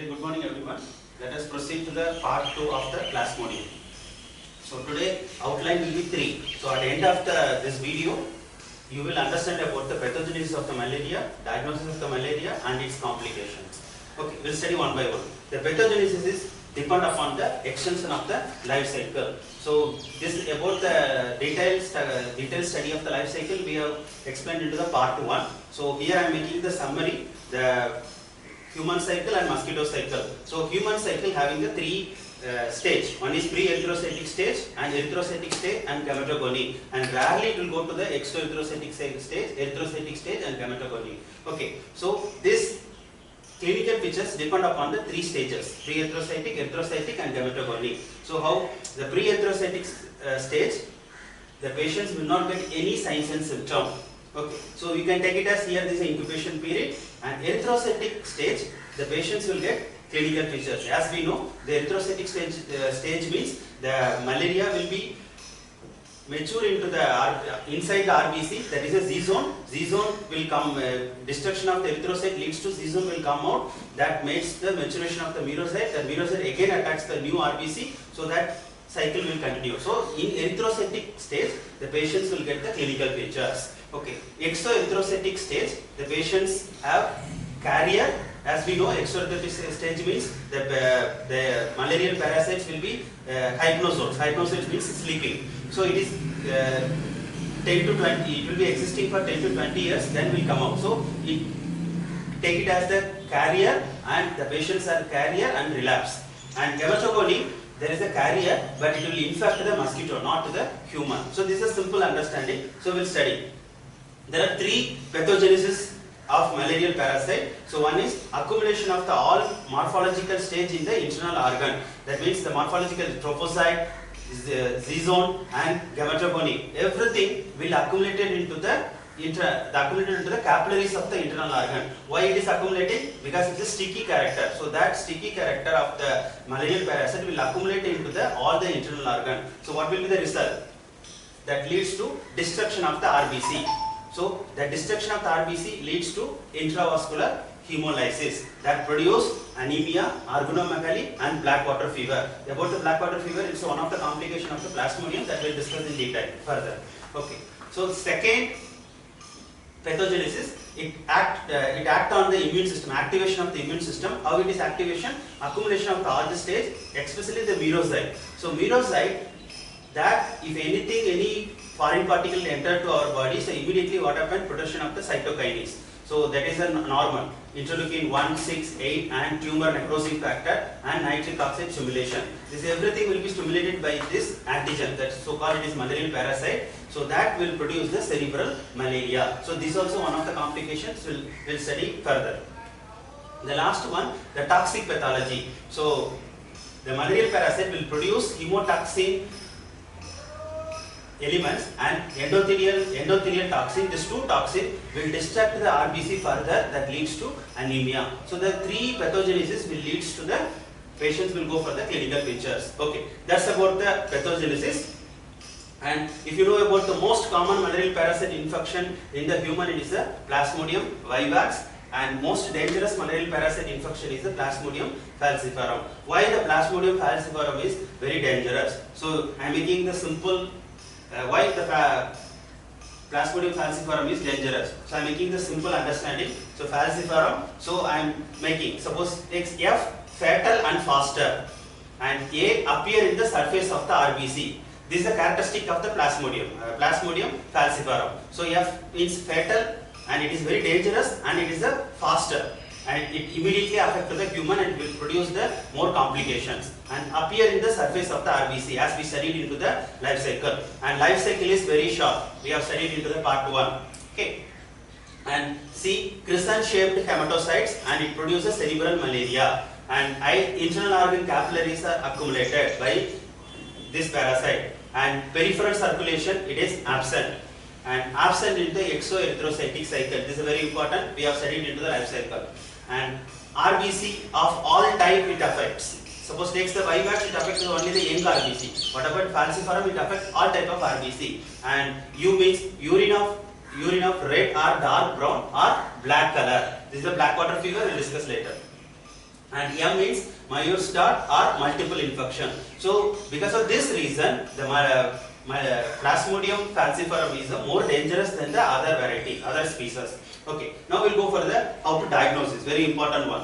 Very good morning everyone. Let us proceed to the part 2 of the Plasmodium. So today outline will be 3. So at the end of this video, you will understand about the pathogenesis of the malaria, diagnosis of the malaria and its complications. Okay, we will study one by one. The pathogenesis is depend upon the extension of the life cycle. So this is about the detailed study of the life cycle we have explained into the part 1. So here I am making the summary, the human cycle and mosquito cycle. So human cycle having the 3 stage. One is pre-erythrocytic stage and erythrocytic stage and gametogony, and rarely it will go to the exoerythrocytic stage, erythrocytic stage and gametogony. Okay, so this clinical features depend upon the 3 stages: pre-erythrocytic, erythrocytic and gametogony. So how the pre-erythrocytic stage, the patients will not get any signs and symptoms. Okay, so you can take it as here this is incubation period, and erythrocytic stage the patients will get clinical features. As we know, the erythrocytic stage means the malaria will be mature into the inside the RBC, that is a Z zone. Z zone will come, destruction of the erythrocyte leads to Z zone will come out, that makes the maturation of the merocyte. The merocyte again attacks the new RBC, so that cycle will continue. So in erythrocytic stage, the patients will get the clinical features. Okay, exoerythrocytic stage, the patients have carrier. As we know, exoerythrocytic stage means the malarial parasites will be hypnozoles. Hypnozoles means sleeping. So it is 10 to 20. It will be existing for 10 to 20 years. Then will come out. So take it as the carrier, and the patients are carrier and relapse. And gametogony, there is a carrier, but it will infect the mosquito, not the human. So this is a simple understanding. So we'll study. There are 3 pathogenesis of malarial parasite. So one is accumulation of the all morphological stage in the internal organ. That means the morphological trophocyte, Z zone and gametogony. Everything will accumulate into the capillaries of the internal organ. Why it is accumulating? Because it is sticky character. So that sticky character of the malarial parasite will accumulate into all the internal organ. So what will be the result? That leads to destruction of the RBC. So the destruction of the RBC leads to intravascular hemolysis that produce anemia, organomegaly and black water fever. About the black water fever, it's one of the complications of the Plasmodium that we'll discuss in detail further. Okay. So second pathogenesis, it act on the immune system, activation of the immune system. How it is activation? Accumulation of the all stage, especially the merocyte. So merocyte, that if anything, any foreign particle enter to our body, so immediately what happens? Production of the cytokinase. So that is a normal. Interleukin 1, 6, 8 and tumor necrosis factor and nitric oxide stimulation. This everything will be stimulated by this antigen, that so called it is malarial parasite. So that will produce the cerebral malaria. So this is also one of the complications we'll study further. The last one, the toxic pathology. So the malarial parasite will produce hemotoxin elements and endothelial toxin. These 2 toxins will destruct the RBC further, that leads to anemia. So the 3 pathogenesis will leads to the patients will go for the clinical features. Okay, that's about the pathogenesis. And if you know about the most common malarial parasite infection in the human, it is the Plasmodium vivax, and most dangerous malarial parasite infection is the Plasmodium falciparum. Why the Plasmodium falciparum is very dangerous? So I am making the simple why the Plasmodium falciparum is dangerous. So I am making the simple understanding. So falciparum, so I am making, suppose takes F, fatal and faster, and A appear in the surface of the RBC. This is the characteristic of the Plasmodium falciparum. So F means fatal and it is very dangerous, and it is a faster, and it immediately affects the human and will produce the more complications, and appear in the surface of the RBC, as we studied into the life cycle. And life cycle is very short. We have studied into the part 1. Okay. And C, crescent shaped hematocytes, and it produces cerebral malaria. And internal organ capillaries are accumulated by this parasite. And peripheral circulation, it is absent. And absent in the exoerythrocytic cycle. This is very important. We have studied into the life cycle. And RBC of all type it affects. Suppose takes the vivax, it affects only the young RBC. What about falciparum? It affects all type of RBC. And U means urine of red or dark brown or black color. This is the black water fever. We'll discuss later. and M means Mayur start or multiple infection. So because of this reason, the Plasmodium falciparum is more dangerous than the other variety, other species. Okay, now we'll go for the how to diagnosis, very important one.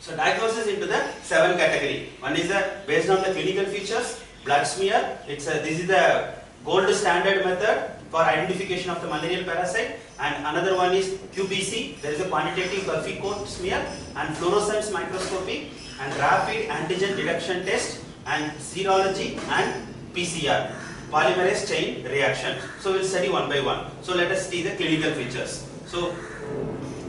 So diagnosis into the 7 category. One is based on the clinical features, blood smear. This is the gold standard method for identification of the malarial parasite, and another one is QPC. There is a quantitative Buffy coat smear, and fluorescence microscopy, and rapid antigen detection test, and serology and PCR, polymerase chain reaction. So we'll study one by one. So let us see the clinical features. So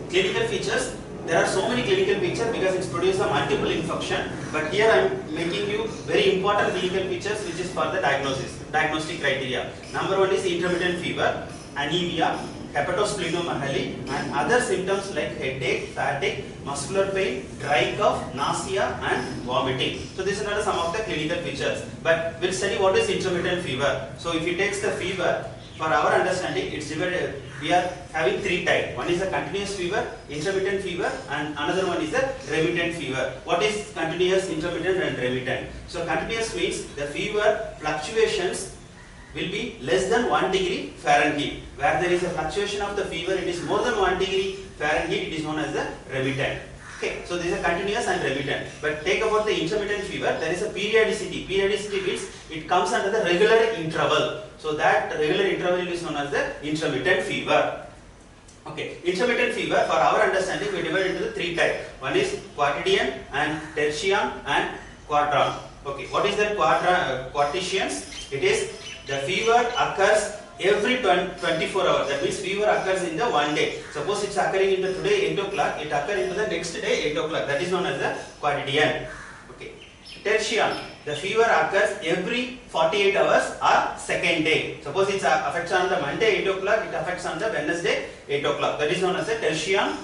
clinical features. There are so many clinical features because it's produced a multiple infection, but here I am making you very important clinical features which is for the diagnostic criteria. Number one is intermittent fever, anemia, hepatosplenomegaly, and other symptoms like headache, fatigue, muscular pain, dry cough, nausea and vomiting. So these are some of the clinical features, but we'll study what is intermittent fever. So if you take the fever, for our understanding, it's divided. We are having 3 types. One is a continuous fever, intermittent fever, and another one is a remittent fever. What is continuous, intermittent, and remittent? So continuous means the fever fluctuations will be less than 1 degree Fahrenheit. Where there is a fluctuation of the fever, it is more than 1 degree Fahrenheit, it is known as the remittent. Okay, so this is a continuous and remittent. But take about the intermittent fever, there is a periodicity. Periodicity means it comes under the regular interval. So that regular interval is known as the intermittent fever. Okay, intermittent fever, for our understanding, we divide into the 3 types. One is quotidian and tertian and quadran. Okay, what is the quotidians? It is the fever occurs every 24 hours. That means fever occurs in the one day. Suppose it's occurring into today 8 o'clock, it occurs into the next day 8 o'clock. That is known as the quotidian. Okay. Tertian, the fever occurs every 48 hours or second day. Suppose it affects on the Monday 8 o'clock, it affects on the Wednesday 8 o'clock. That is known as the tertian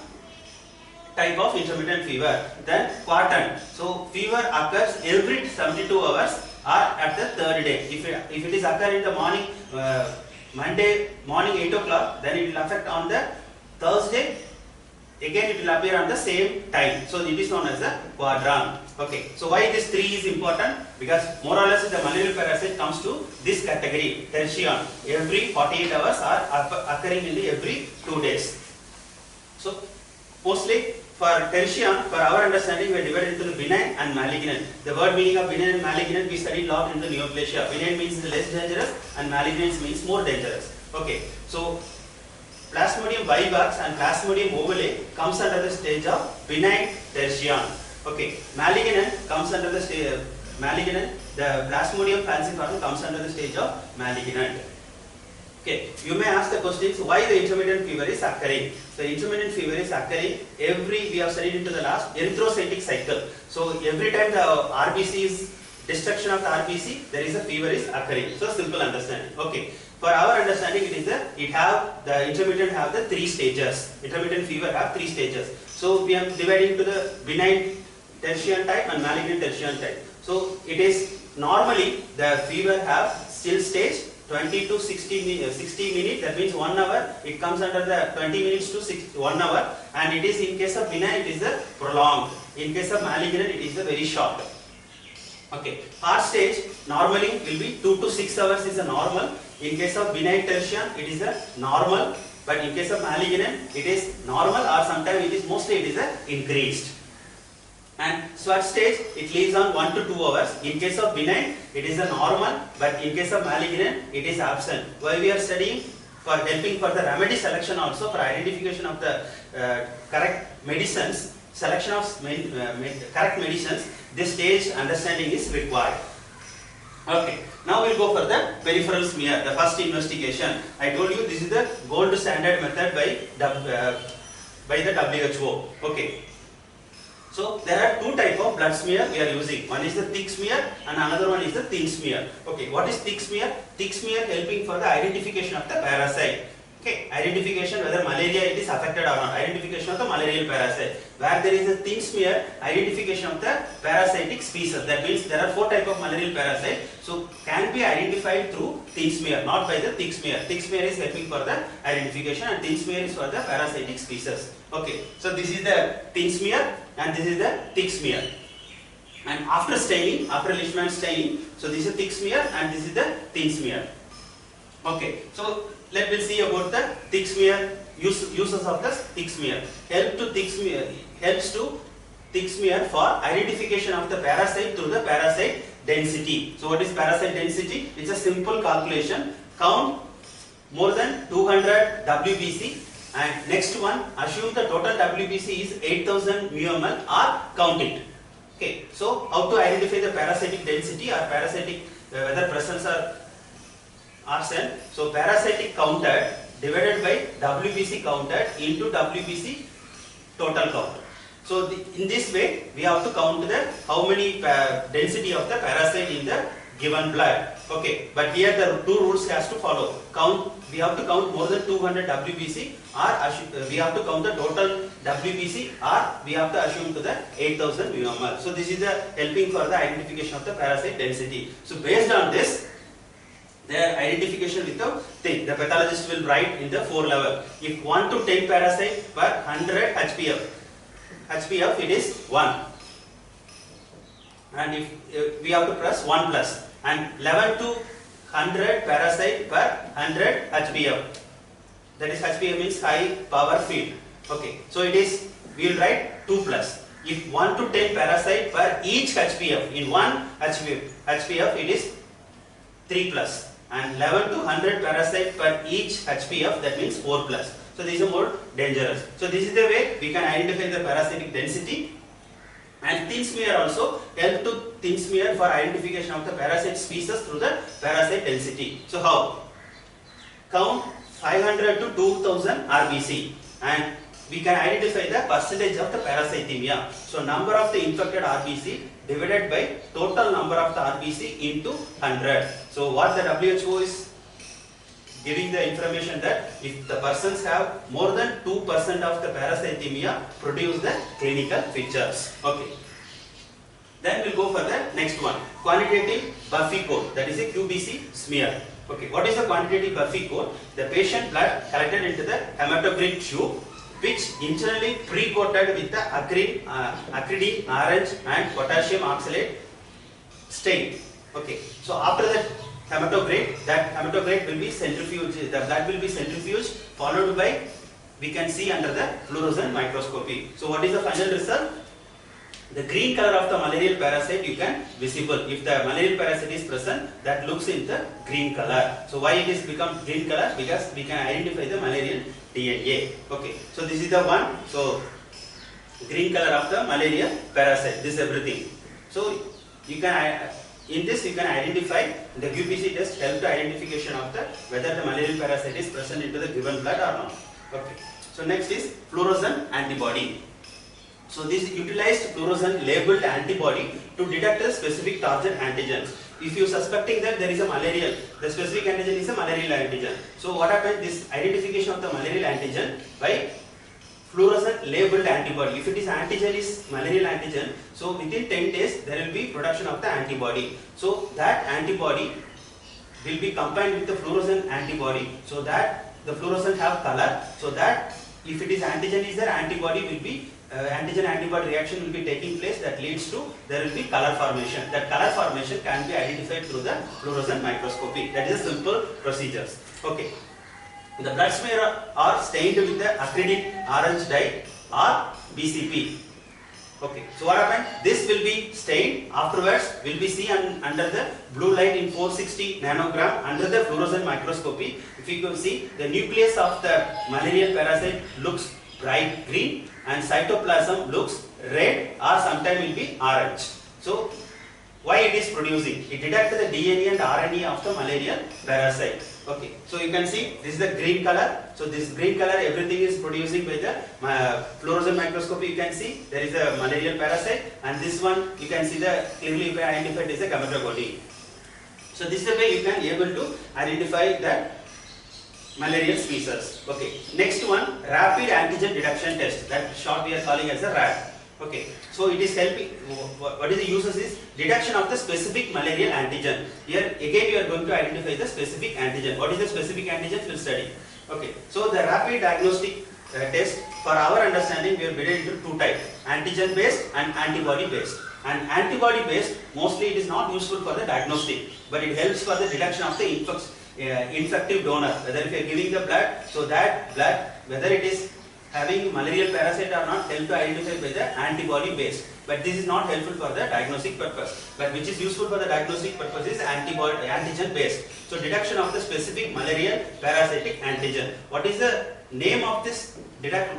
type of intermittent fever. Then quartan. So fever occurs every 72 hours or at the 3rd day. If it is occurring in the morning, Monday morning 8 o'clock, then it will affect on the Thursday. Again, it will appear on the same time. So it is known as the quadran. Okay. So why this 3 is important? Because more or less the malarial parasite comes to this category, tertian. Every 48 hours are occurring in the every 2 days. So mostly for tertian, for our understanding, we are divided into the benign and malignant. The word meaning of benign and malignant we studied a lot in the neoplasia. Benign means less dangerous and malignant means more dangerous. Okay. So Plasmodium vivax and Plasmodium ovale comes under the stage of benign tertian. Okay, malignant comes under the stage malignant. The Plasmodium falciparum comes under the stage of malignant. Okay, you may ask the questions why the intermittent fever is occurring. So intermittent fever is occurring we have studied into the last erythrocytic cycle. So every time the RBC is destruction of the RBC, there is a fever is occurring. So simple understanding. Okay. For our understanding, the intermittent have the 3 stages. Intermittent fever have 3 stages. So we are dividing to the benign tertian type and malignant tertian type. So it is normally the fever have still stage 20 to 60 minutes. That means 1 hour. It comes under the 20 minutes to 1 hour. And it is in case of benign, it is the prolonged. In case of malignant, it is the very short. Okay. Heart stage normally will be 2 to 6 hours is a normal. In case of benign tertian, it is a normal, but in case of malignant, it is normal or sometimes it is mostly it is a increased. And SWOT stage, it lives on 1 to 2 hours. In case of benign, it is a normal, but in case of malignant, it is absent. Why we are studying? For helping for the remedy selection also, for identification of the correct medicines, selection of correct medicines, this stage understanding is required. Okay, now we'll go for the peripheral smear, the first investigation. I told you this is the gold standard method by the WHO. Okay. So there are 2 types of blood smear we are using. One is the thick smear and another one is the thin smear. Okay, what is thick smear? Thick smear helping for the identification of the parasite. Okay, identification whether malaria it is affected or not. Identification of the malarial parasite. Where there is a thin smear, identification of the parasitic species. That means there are 4 types of malarial parasite. So can be identified through thin smear, not by the thick smear. Thick smear is helping for the identification and thin smear is for the parasitic species. Okay, so this is the thin smear and this is the thick smear. And after staining, after Leishman staining, so this is thick smear and this is the thin smear. Okay, so let us see about the thick smear, uses of the thick smear. Helps to thick smear for identification of the parasite through the parasite density. So what is parasite density? It's a simple calculation. Count more than 200 WBC and next one, assume the total WBC is 8000 μml or count it. Okay, so how to identify the parasitic density or parasitic whether presence or cell? So parasitic counted divided by WBC counted into WBC total count. So in this way we have to count the how many density of the parasite in the given blood. Okay, but here the 2 rules has to follow. We have to count more than 200 WBC or we have to count the total WBC or we have to assume to the 8000 μml. So this is the helping for the identification of the parasite density. So based on this, their identification with the thing, the pathologist will write in the 4 level. If 1 to 10 parasite per 100 HPF it is 1. And if we have to press 1 plus. And 11 to 100 parasite per 100 HPF. That is HPF means high power field. Okay, so it is, we will write 2 plus. If 1 to 10 parasite per each HPF, in 1 HPF it is 3 plus. And 11 to 100 parasite per each HPF, that means 4 plus. So these are more dangerous. So this is the way we can identify the parasitic density. And thin smear also help to thin smear for identification of the parasite species through the parasite density. So how? Count 500 to 2000 RBC and we can identify the percentage of the parasitemia. So number of the infected RBC divided by total number of the RBC into 100. So what the WHO is giving the information that if the persons have more than 2% of the parasitemia, produce the clinical features. Okay. Then we'll go for the next one. Quantitative Buffy code, that is a QBC smear. Okay. What is the quantitative Buffy code? The patient blood collected into the hematocrit tube, which internally pre-coated with the acridine, orange and potassium oxalate stain. Okay. So after that hematocrit will be centrifuged, the blood will be centrifuged, followed by, we can see under the fluorescent microscopy. So what is the final result? The green color of the malarial parasite you can visible. If the malarial parasite is present, that looks in the green color. So why it is become green color? Because we can identify the malarial DNA. Okay. So this is the one. So green color of the malarial parasite. This is everything. So you can in this you can identify the QBC test help to identification of the whether the malarial parasite is present into the given blood or not. Okay. So next is fluorescent antibody. So this utilized fluorescent labeled antibody to detect a specific target antigens. If you suspecting that there is a malarial, the specific antigen is a malarial antigen. So what happens? This identification of the malarial antigen by fluorescent labeled antibody. If it is antigen is malarial antigen, so within 10 days there will be production of the antibody. So that antibody will be combined with the fluorescent antibody, so that the fluorescent have color, so that if it is antigen is there, antibody will be antigen antibody reaction will be taking place, that leads to there will be color formation. That color formation can be identified through the fluorescent microscopy. That is a simple procedures. Okay. The blood smear are stained with the acridine orange dye or BCP. Okay. So what happened? This will be stained. Afterwards, will be seen under the blue light in 460 nanogram under the fluorescent microscopy. If you can see, the nucleus of the malarial parasite looks bright green and cytoplasm looks red or sometimes will be orange. So why it is producing? It detects the DNA and RNA of the malarial parasite. Okay, so you can see this is the green color. So this green color, everything is producing by the fluorescent microscopy. You can see there is a malarial parasite, and this one you can see the clearly you can identify it as a gametophyte. So this is the way you can able to identify that malarial species. Okay. Next one, rapid antigen detection test. That short we are calling as a RAD. Okay. So it is helping. What is the uses is detection of the specific malarial antigen. Here again you are going to identify the specific antigen. What is the specific antigen? We'll study. Okay. So the rapid diagnostic test, for our understanding, we are divided into two types: antigen based and antibody based. And antibody based, mostly it is not useful for the diagnostic, but it helps for the detection of the infective donor. Whether if you are giving the blood, so that blood, whether it is having malarial parasite or not, help to identify by the antibody based. But this is not helpful for the diagnostic purpose. But which is useful for the diagnostic purpose is antigen based. So detection of the specific malarial parasitic antigen. What is the name of this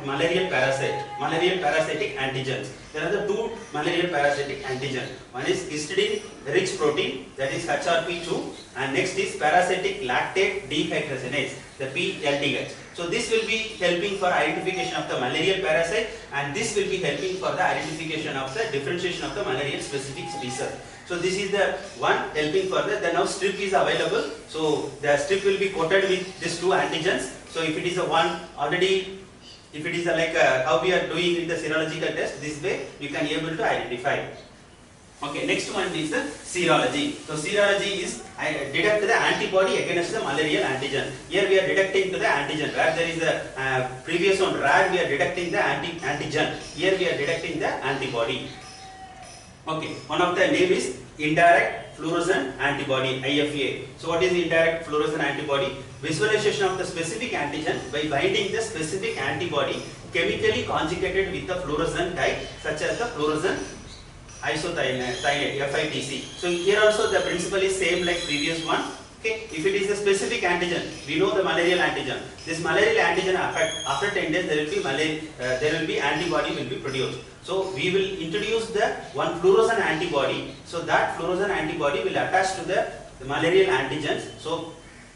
malarial parasite? Malarial parasitic antigens. There are the two malarial parasitic antigen. One is histidine rich protein, that is HRP2, and next is parasitic lactate dehydrogenase, the PLDH. So this will be helping for identification of the malarial parasite, and this will be helping for the identification of the differentiation of the malarial specific species. So this is the one helping further. Then now strip is available. So the strip will be coated with these two antigens. So if it is a one already, if it is a like how we are doing in the serological test, this way you can able to identify. Okay, next one is the serology. So serology is detect the antibody against the malarial antigen. Here we are detecting to the antigen. Where there is a previous one RAD, we are detecting the antigen. Here we are detecting the antibody. Okay, one of the name is indirect fluorescent antibody, IFA. So what is indirect fluorescent antibody? Visualization of the specific antigen by binding the specific antibody chemically conjugated with the fluorescent dye, such as the fluorescent isothianate, FITC. So here also the principle is same like previous one. Okay, if it is a specific antigen, we know the malarial antigen. This malarial antigen after 10 days there will be antibody will be produced. So we will introduce the one fluorescent antibody. So that fluorescent antibody will attach to the malarial antigens. So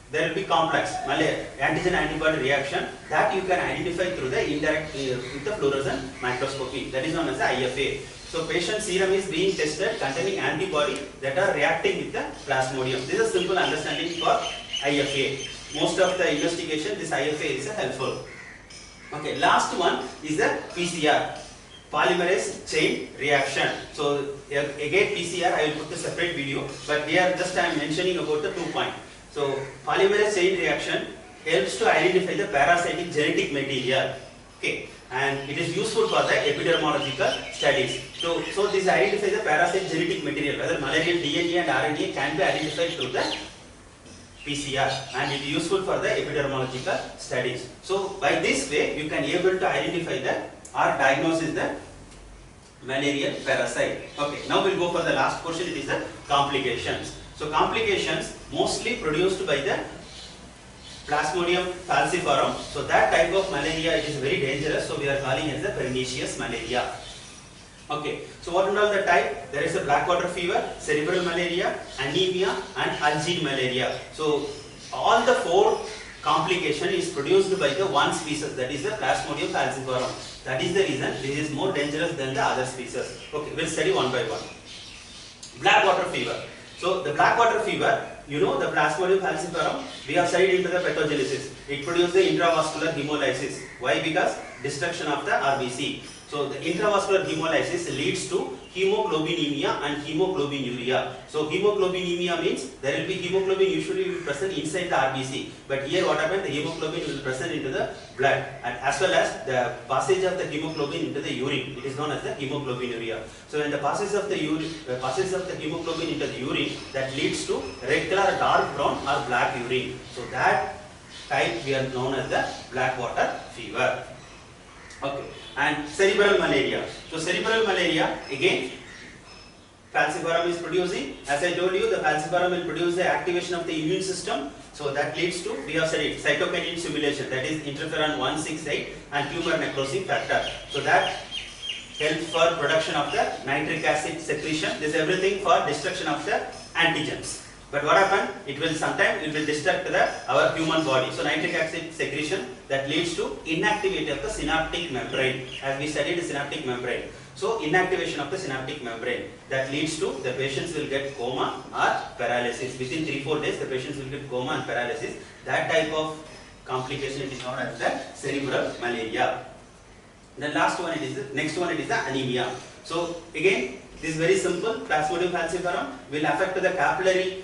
there will be complex antigen antibody reaction that you can identify through the indirect with the fluorescent microscopy. That is known as the IFA. So patient serum is being tested containing antibody that are reacting with the plasmodium. This is a simple understanding for IFA. Most of the investigation, this IFA is helpful. Okay, last one is the PCR, polymerase chain reaction. So again PCR, I will put the separate video, but here just I am mentioning about the 2 points. So polymerase chain reaction helps to identify the parasitic genetic material. Okay, and it is useful for the epidemiological studies. So this identifies the parasite genetic material, whether malarial DNA and RNA can be identified through the PCR, and it is useful for the epidemiological studies. So by this way you can able to identify the or diagnose the malarial parasite. Okay, now we'll go for the last portion. It is the complications. So complications mostly produced by the Plasmodium falciparum. So that type of malaria, it is very dangerous. So we are calling it the pernicious malaria. Okay. So what are all the type? There is a black water fever, cerebral malaria, anemia, and Algid malaria. So all the 4 complication is produced by the one species, that is the Plasmodium falciparum. That is the reason this is more dangerous than the other species. Okay, we'll study one by one. Black water fever. So the black water fever, you know the Plasmodium falciparum, we have studied into the pathogenesis. It produces the intravascular hemolysis. Why? Because destruction of the RBC. So the intravascular hemolysis leads to hemoglobinemia and hemoglobinuria. So hemoglobinemia means there will be hemoglobin usually will present inside the RBC. But here what happens? The hemoglobin will present into the blood, and as well as the passage of the hemoglobin into the urine. It is known as the hemoglobinuria. So when the passage of the hemoglobin into the urine, that leads to red color, dark brown or black urine. So that type we are known as the black water fever. Okay, and cerebral malaria. So cerebral malaria, again falciparum is producing. As I told you, the falciparum will produce the activation of the immune system. So that leads to, we have studied cytokinin stimulation, that is interferon 168 and tumor necrosis factor. So that helps for production of the nitric acid secretion. This is everything for destruction of the antigens. But what happens? It will sometimes destruct our human body. So nitric acid secretion that leads to inactivity of the synaptic membrane, as we studied the synaptic membrane. So inactivation of the synaptic membrane that leads to the patients will get coma or paralysis. Within 3-4 days the patients will get coma and paralysis. That type of complication, it is known as the cerebral malaria. The last one, next one, it is the anemia. So again, this is very simple. Plasmodium falciparum will affect the capillary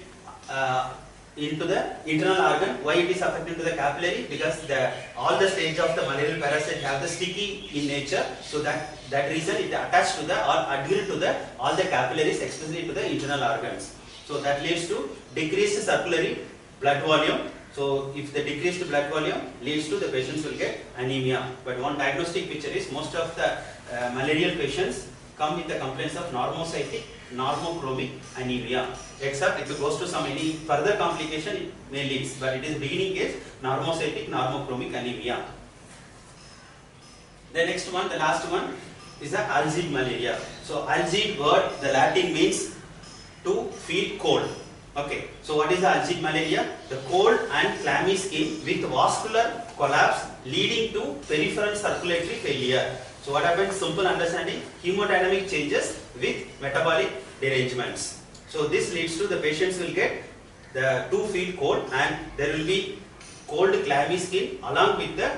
into the internal organ. Why it is affected to the capillary? Because all the stage of the malarial parasite have the sticky in nature. So that reason it attached to the or adhere to the all the capillaries, especially to the internal organs. So that leads to decreased circulatory blood volume. So if the decreased blood volume leads to the patients will get anemia. But one diagnostic picture is most of the malarial patients come with the complaints of normocytic, normochromic anemia. Except if it goes to some any further complication, it may lead. But it is beginning is normocytic, normochromic anemia. The next one, the last one is the algid malaria. So algid word, the Latin means to feel cold. Okay, so what is the algid malaria? The cold and clammy skin with vascular collapse leading to peripheral circulatory failure. So what happens? Simple understanding, hemodynamic changes with metabolic derangements. So this leads to the patients will get to feel cold, and there will be cold clammy skin along with the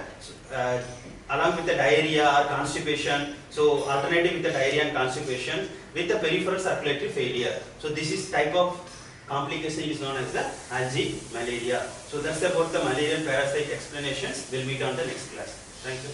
diarrhea or constipation. So alternating with the diarrhea and constipation with the peripheral circulatory failure. So this is type of complication is known as the algid malaria. So that's about the malarial parasite explanations. We'll meet on the next class. Thank you.